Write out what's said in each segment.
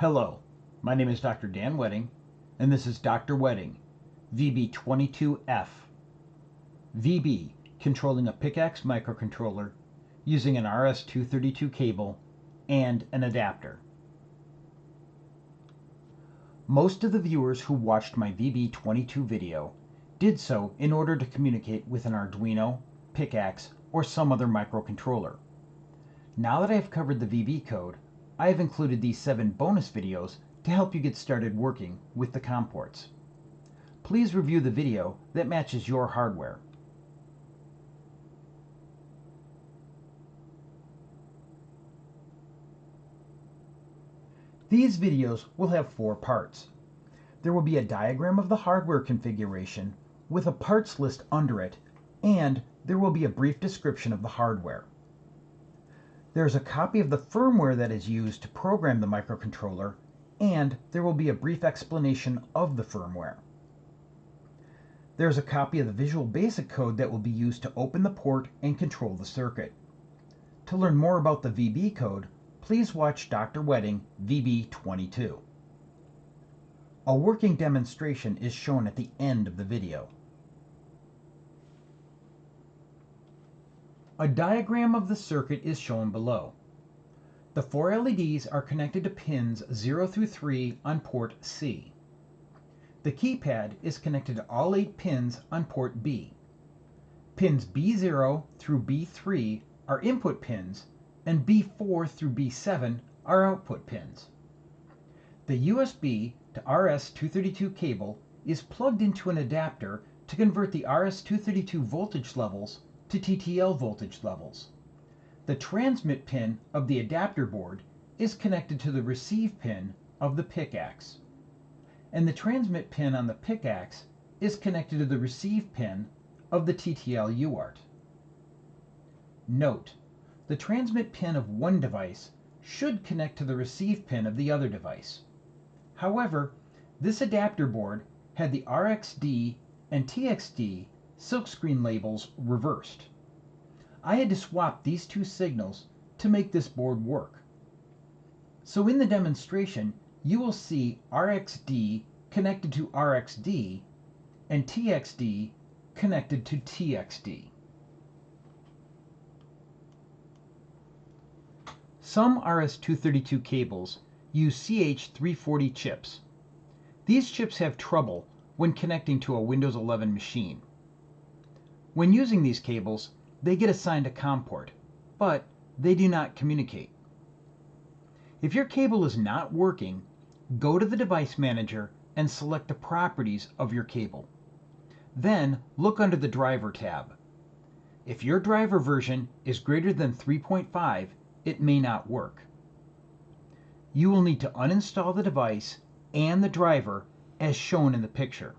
Hello, my name is Dr. Dan Wedding, and this is DrWedding VB22-F. VB controlling a Picaxe microcontroller using an RS232 cable and an adapter. Most of the viewers who watched my VB22 video did so in order to communicate with an Arduino, Picaxe, or some other microcontroller. Now that I have covered the VB code, I have included these 7 bonus videos to help you get started working with the COM ports. Please review the video that matches your hardware. These videos will have 4 parts. There will be a diagram of the hardware configuration with a parts list under it, and there will be a brief description of the hardware. There's a copy of the firmware that is used to program the microcontroller, and there will be a brief explanation of the firmware. There's a copy of the Visual Basic code that will be used to open the port and control the circuit. To learn more about the VB code, please watch DrWedding VB22. A working demonstration is shown at the end of the video. A diagram of the circuit is shown below. The 4 LEDs are connected to pins 0 through 3 on port C. The keypad is connected to all 8 pins on port B. Pins B0 through B3 are input pins, and B4 through B7 are output pins. The USB to RS232 cable is plugged into an adapter to convert the RS232 voltage levels to TTL voltage levels. The transmit pin of the adapter board is connected to the receive pin of the Picaxe, and the transmit pin on the Picaxe is connected to the receive pin of the TTL UART. Note, the transmit pin of one device should connect to the receive pin of the other device. However, this adapter board had the RxD and TXD silkscreen labels reversed. I had to swap these 2 signals to make this board work. So in the demonstration, you will see RxD connected to RxD and TXD connected to TXD. Some RS232 cables use CH340 chips. These chips have trouble when connecting to a Windows 11 machine. When using these cables, they get assigned a COM port, but they do not communicate. If your cable is not working, go to the Device Manager and select the properties of your cable. Then look under the Driver tab. If your driver version is greater than 3.5, it may not work. You will need to uninstall the device and the driver as shown in the picture.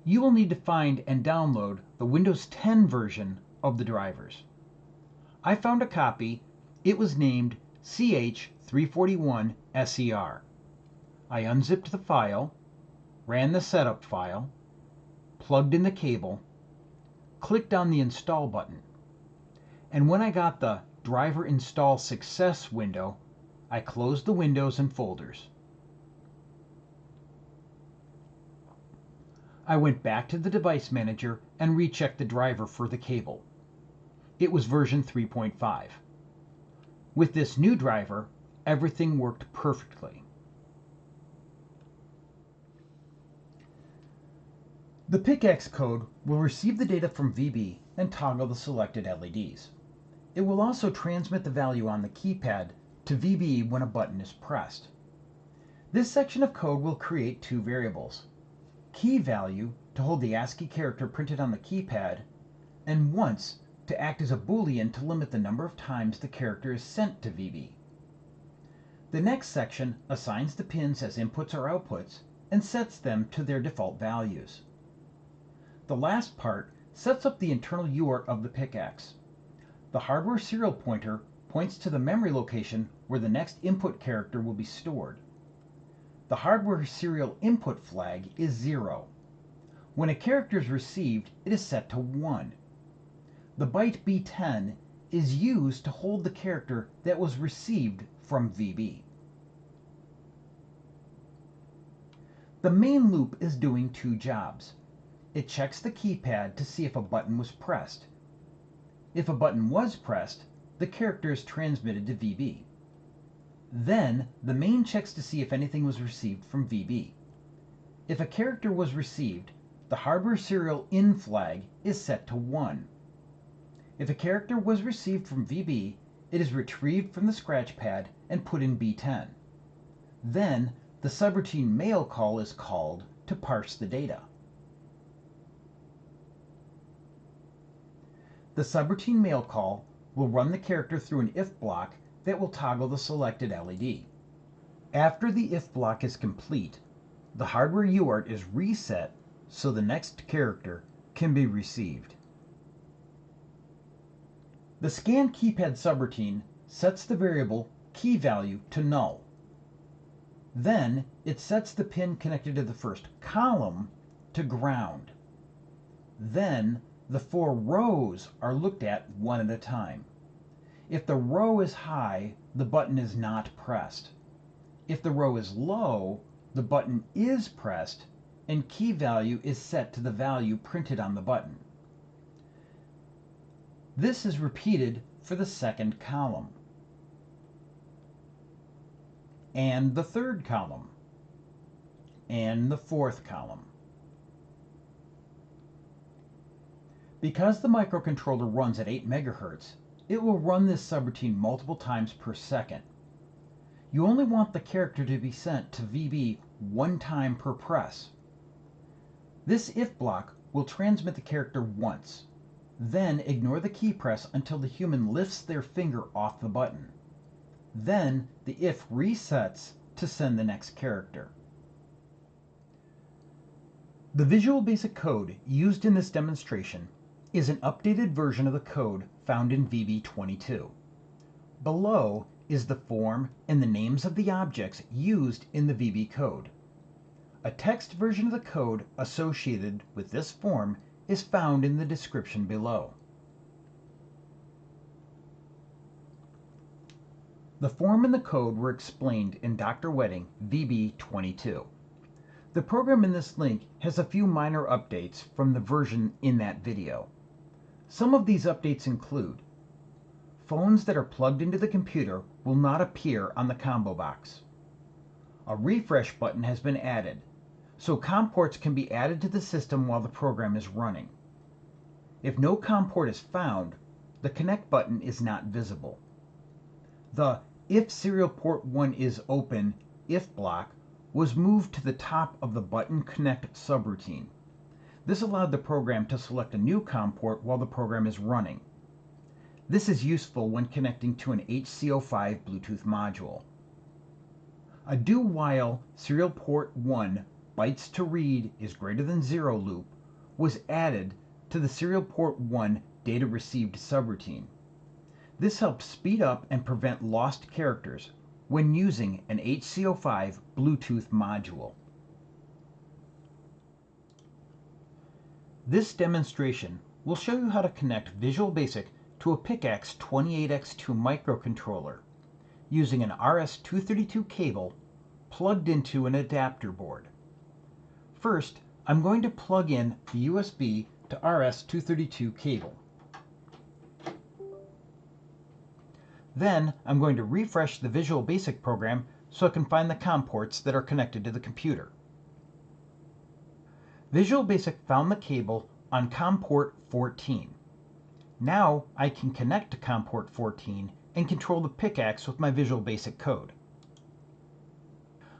You will need to find and download the Windows 10 version of the drivers. I found a copy. It was named CH341SER. I unzipped the file, ran the setup file, plugged in the cable, clicked on the install button, and when I got the Driver Install Success window, I closed the windows and folders. I went back to the Device Manager and rechecked the driver for the cable. It was version 3.5. With this new driver, everything worked perfectly. The Picaxe code will receive the data from VB and toggle the selected LEDs. It will also transmit the value on the keypad to VB when a button is pressed. This section of code will create 2 variables: key value to hold the ASCII character printed on the keypad, and once to act as a Boolean to limit the number of times the character is sent to VB. The next section assigns the pins as inputs or outputs and sets them to their default values. The last part sets up the internal UART of the Picaxe. The hardware serial pointer points to the memory location where the next input character will be stored. The hardware serial input flag is 0. When a character is received, it is set to 1. The byte B10 is used to hold the character that was received from VB. The main loop is doing two jobs. It checks the keypad to see if a button was pressed. If a button was pressed, the character is transmitted to VB. Then, the main checks to see if anything was received from VB. If a character was received, the hardware serial in flag is set to 1. If a character was received from VB, it is retrieved from the scratch pad and put in B10. Then, the subroutine mail call is called to parse the data. The subroutine mail call will run the character through an if block that will toggle the selected LED. After the if block is complete, the hardware UART is reset so the next character can be received. The scan keypad subroutine sets the variable key value to null. Then it sets the pin connected to the first column to ground. Then the 4 rows are looked at one at a time. If the row is high, the button is not pressed. If the row is low, the button is pressed and key value is set to the value printed on the button. This is repeated for the second column, and the third column, and the fourth column. Because the microcontroller runs at 8 MHz, it will run this subroutine multiple times per second. You only want the character to be sent to VB one time per press. This if block will transmit the character once, then ignore the key press until the human lifts their finger off the button. Then the if resets to send the next character. The Visual Basic code used in this demonstration is an updated version of the code found in VB22. Below is the form and the names of the objects used in the VB code. A text version of the code associated with this form is found in the description below. The form and the code were explained in DrWedding VB22. The program in this link has a few minor updates from the version in that video. Some of these updates include: phones that are plugged into the computer will not appear on the combo box. A refresh button has been added, so COM ports can be added to the system while the program is running. If no COM port is found, the connect button is not visible. The if serial port 1 is open if block was moved to the top of the button connect subroutine. This allowed the program to select a new COM port while the program is running. This is useful when connecting to an HC05 Bluetooth module. A do while serial port 1 bytes to read is greater than 0 loop was added to the serial port 1 data received subroutine. This helps speed up and prevent lost characters when using an HC05 Bluetooth module. This demonstration will show you how to connect Visual Basic to a Picaxe 28x2 microcontroller using an RS232 cable plugged into an adapter board. First, I'm going to plug in the USB to RS232 cable. Then I'm going to refresh the Visual Basic program so I can find the COM ports that are connected to the computer. Visual Basic found the cable on COM port 14. Now I can connect to COM port 14 and control the Picaxe with my Visual Basic code.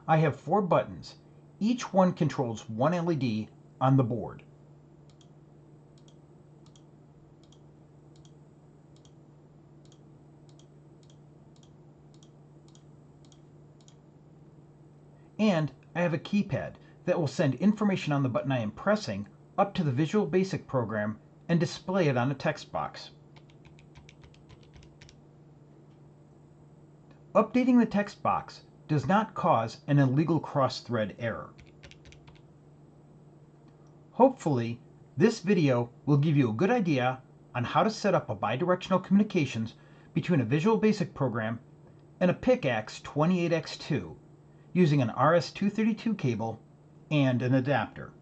I have 4 buttons. Each one controls one LED on the board. And I have a keypad that will send information on the button I am pressing up to the Visual Basic program and display it on a text box. Updating the text box does not cause an illegal cross-thread error. Hopefully, this video will give you a good idea on how to set up a bidirectional communications between a Visual Basic program and a Picaxe 28X2 using an RS232 cable and an adapter.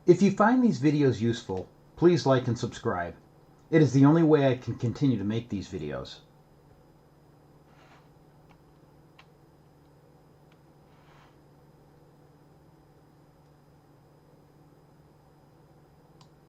If you find these videos useful, please like and subscribe. It is the only way I can continue to make these videos.